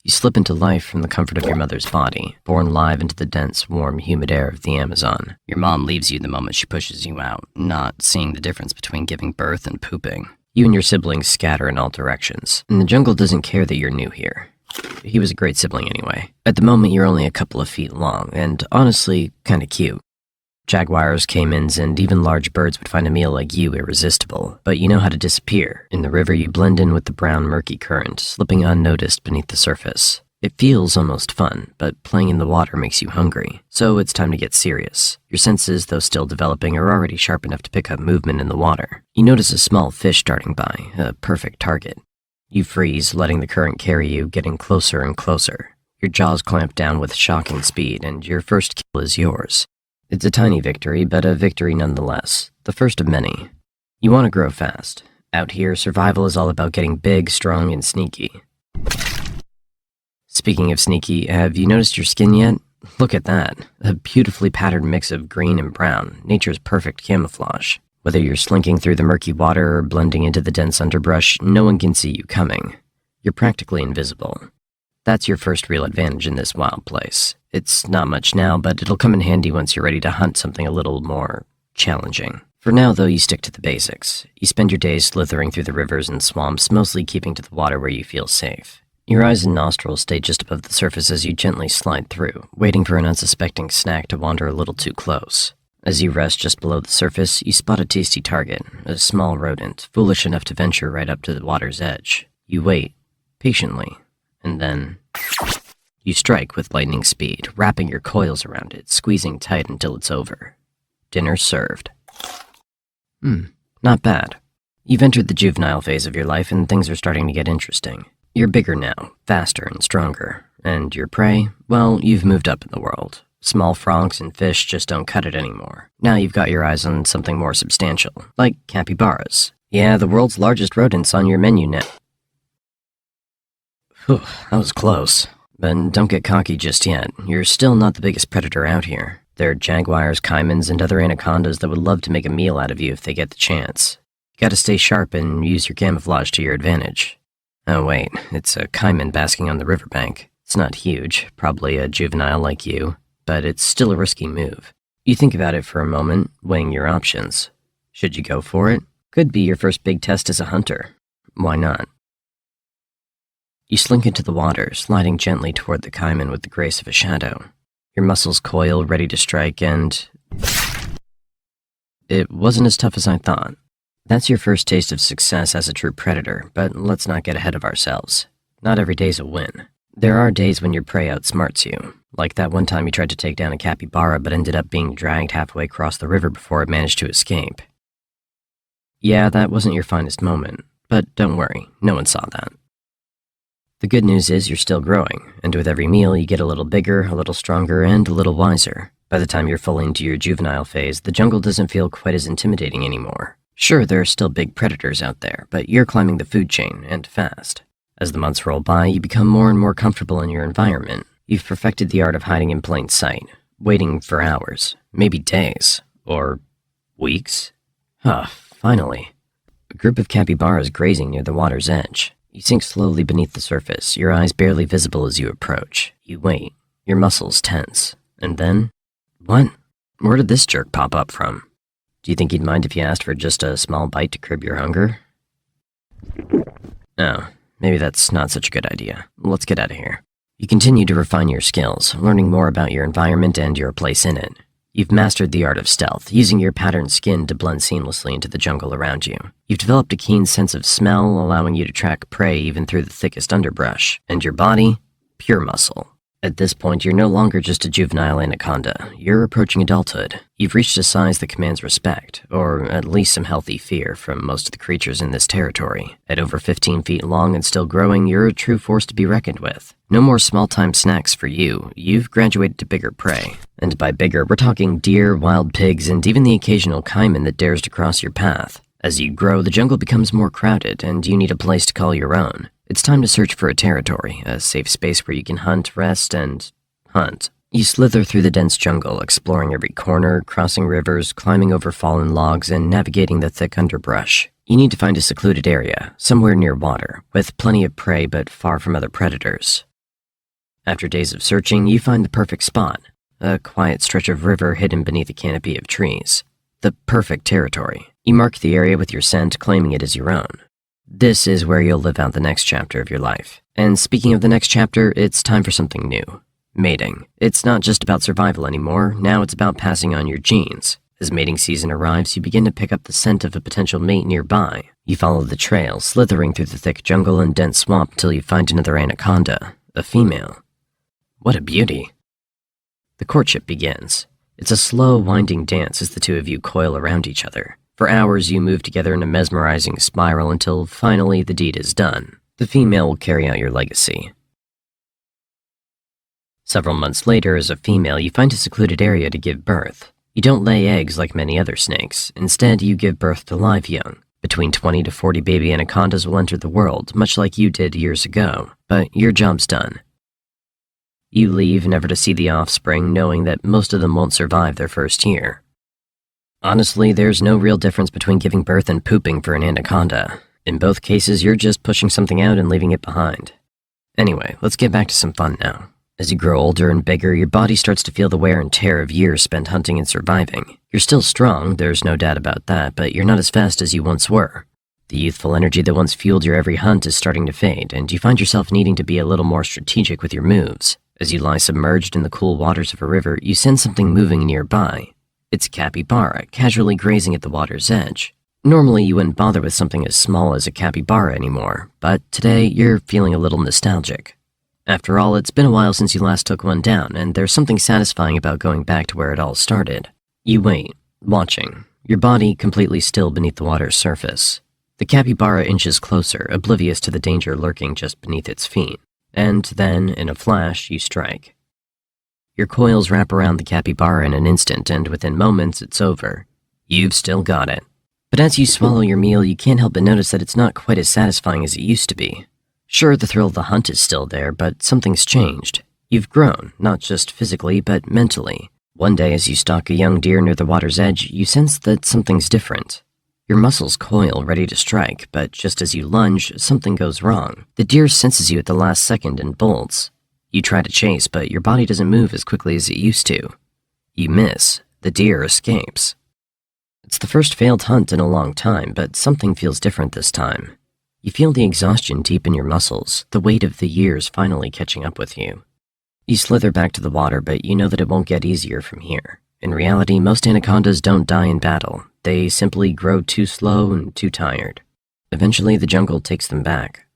You slip into life from the comfort of your mother's body, born live into the dense, warm, humid air of the Amazon. Your mom leaves you the moment she pushes you out, not seeing the difference between giving birth and pooping. You and your siblings scatter in all directions, and the jungle doesn't care that you're new here. He was a great sibling anyway. At the moment, you're only a couple of feet long, and honestly, kinda cute. Jaguars, caimans, and even large birds would find a meal like you irresistible, but you know how to disappear. In the river, you blend in with the brown, murky current, slipping unnoticed beneath the surface. It feels almost fun, but playing in the water makes you hungry, so it's time to get serious. Your senses, though still developing, are already sharp enough to pick up movement in the water. You notice a small fish darting by, a perfect target. You freeze, letting the current carry you, getting closer and closer. Your jaws clamp down with shocking speed, and your first kill is yours. It's a tiny victory, but a victory nonetheless, the first of many. You want to grow fast. Out here, survival is all about getting big, strong, and sneaky. Speaking of sneaky, have you noticed your skin yet? Look at that, a beautifully patterned mix of green and brown, nature's perfect camouflage. Whether you're slinking through the murky water or blending into the dense underbrush, no one can see you coming. You're practically invisible. That's your first real advantage in this wild place. It's not much now, but it'll come in handy once you're ready to hunt something a little more challenging. For now, though, you stick to the basics. You spend your days slithering through the rivers and swamps, mostly keeping to the water where you feel safe. Your eyes and nostrils stay just above the surface as you gently slide through, waiting for an unsuspecting snack to wander a little too close. As you rest just below the surface, you spot a tasty target, a small rodent, foolish enough to venture right up to the water's edge. You wait, patiently, and then you strike with lightning speed, wrapping your coils around it, squeezing tight until it's over. Dinner served. Not bad. You've entered the juvenile phase of your life and things are starting to get interesting. You're bigger now, faster and stronger. And your prey? Well, you've moved up in the world. Small frogs and fish just don't cut it anymore. Now you've got your eyes on something more substantial, like capybaras. Yeah, the world's largest rodents on your menu now. Whew, that was close. But don't get cocky just yet. You're still not the biggest predator out here. There are jaguars, caimans, and other anacondas that would love to make a meal out of you if they get the chance. You gotta stay sharp and use your camouflage to your advantage. Oh wait, it's a caiman basking on the riverbank. It's not huge, probably a juvenile like you, but it's still a risky move. You think about it for a moment, weighing your options. Should you go for it? Could be your first big test as a hunter. Why not? You slink into the water, sliding gently toward the caiman with the grace of a shadow. Your muscles coil, ready to strike, and it wasn't as tough as I thought. That's your first taste of success as a true predator, but let's not get ahead of ourselves. Not every day's a win. There are days when your prey outsmarts you, like that one time you tried to take down a capybara but ended up being dragged halfway across the river before it managed to escape. Yeah, that wasn't your finest moment, but don't worry, no one saw that. The good news is you're still growing, and with every meal you get a little bigger, a little stronger, and a little wiser. By the time you're fully into your juvenile phase, the jungle doesn't feel quite as intimidating anymore. Sure, there are still big predators out there, but you're climbing the food chain, and fast. As the months roll by, you become more and more comfortable in your environment. You've perfected the art of hiding in plain sight, waiting for hours, maybe days, or weeks. Finally. A group of capybaras grazing near the water's edge. You sink slowly beneath the surface, your eyes barely visible as you approach. You wait, your muscles tense, and then... What? Where did this jerk pop up from? Do you think he'd mind if you asked for just a small bite to curb your hunger? Oh, maybe that's not such a good idea. Let's get out of here. You continue to refine your skills, learning more about your environment and your place in it. You've mastered the art of stealth, using your patterned skin to blend seamlessly into the jungle around you. You've developed a keen sense of smell, allowing you to track prey even through the thickest underbrush. And your body? Pure muscle. At this point, you're no longer just a juvenile anaconda. You're approaching adulthood. You've reached a size that commands respect, or at least some healthy fear from most of the creatures in this territory. At over 15 feet long and still growing, you're a true force to be reckoned with. No more small-time snacks for you. You've graduated to bigger prey. And by bigger, we're talking deer, wild pigs, and even the occasional caiman that dares to cross your path. As you grow, the jungle becomes more crowded, and you need a place to call your own. It's time to search for a territory, a safe space where you can hunt, rest, and hunt. You slither through the dense jungle, exploring every corner, crossing rivers, climbing over fallen logs, and navigating the thick underbrush. You need to find a secluded area, somewhere near water, with plenty of prey but far from other predators. After days of searching, you find the perfect spot, a quiet stretch of river hidden beneath a canopy of trees. The perfect territory. You mark the area with your scent, claiming it as your own. This is where you'll live out the next chapter of your life. And speaking of the next chapter, it's time for something new. Mating. It's not just about survival anymore, now it's about passing on your genes. As mating season arrives, you begin to pick up the scent of a potential mate nearby. You follow the trail, slithering through the thick jungle and dense swamp until you find another anaconda, a female. What a beauty. The courtship begins. It's a slow, winding dance as the two of you coil around each other. For hours, you move together in a mesmerizing spiral until finally the deed is done. The female will carry out your legacy. Several months later, as a female, you find a secluded area to give birth. You don't lay eggs like many other snakes. Instead, you give birth to live young. Between 20 to 40 baby anacondas will enter the world, much like you did years ago. But your job's done. You leave never to see the offspring, knowing that most of them won't survive their first year. Honestly, there's no real difference between giving birth and pooping for an anaconda. In both cases, you're just pushing something out and leaving it behind. Anyway, let's get back to some fun now. As you grow older and bigger, your body starts to feel the wear and tear of years spent hunting and surviving. You're still strong, there's no doubt about that, but you're not as fast as you once were. The youthful energy that once fueled your every hunt is starting to fade, and you find yourself needing to be a little more strategic with your moves. As you lie submerged in the cool waters of a river, you sense something moving nearby. It's a capybara, casually grazing at the water's edge. Normally, you wouldn't bother with something as small as a capybara anymore, but today you're feeling a little nostalgic. After all, it's been a while since you last took one down, and there's something satisfying about going back to where it all started. You wait, watching, your body completely still beneath the water's surface. The capybara inches closer, oblivious to the danger lurking just beneath its feet. And then, in a flash, you strike. Your coils wrap around the capybara in an instant, and within moments, it's over. You've still got it. But as you swallow your meal, you can't help but notice that it's not quite as satisfying as it used to be. Sure, the thrill of the hunt is still there, but something's changed. You've grown, not just physically, but mentally. One day, as you stalk a young deer near the water's edge, you sense that something's different. Your muscles coil, ready to strike, but just as you lunge, something goes wrong. The deer senses you at the last second and bolts. You try to chase, but your body doesn't move as quickly as it used to. You miss. The deer escapes. It's the first failed hunt in a long time, but something feels different this time. You feel the exhaustion deep in your muscles, the weight of the years finally catching up with you. You slither back to the water, but you know that it won't get easier from here. In reality, most anacondas don't die in battle. They simply grow too slow and too tired. Eventually, the jungle takes them back.